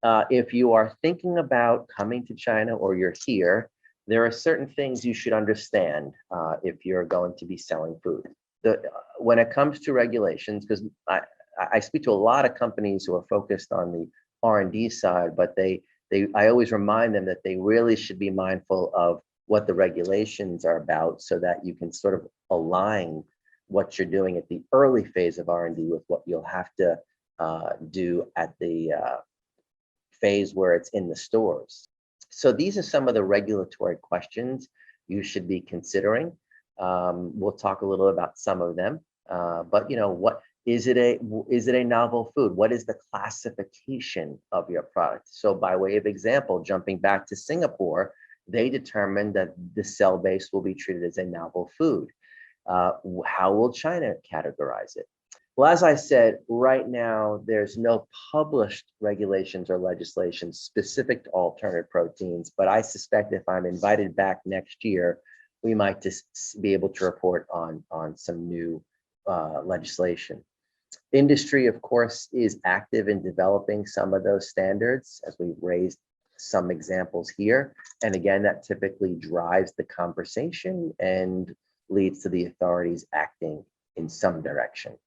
If you are thinking about coming to China or you're here, there are certain things you should understand if you're going to be selling food. When it comes to regulations, because I speak to a lot of companies who are focused on the R&D side, but I always remind them that they really should be mindful of what the regulations are about so that you can sort of align what you're doing at the early phase of R&D with what you'll have to do at the phase where it's in the stores. So these are some of the regulatory questions you should be considering. We'll talk a little about some of them, but what is it a novel food? What is the classification of your product? So by way of example, jumping back to Singapore, they determined that the cell base will be treated as a novel food. How will China categorize it? Well, as I said, right now, there's no published regulations or legislation specific to alternative proteins, but I suspect if I'm invited back next year, we might just be able to report on some new legislation. Industry, of course, is active in developing some of those standards, as we've raised some examples here. And again, that typically drives the conversation and leads to the authorities acting in some direction.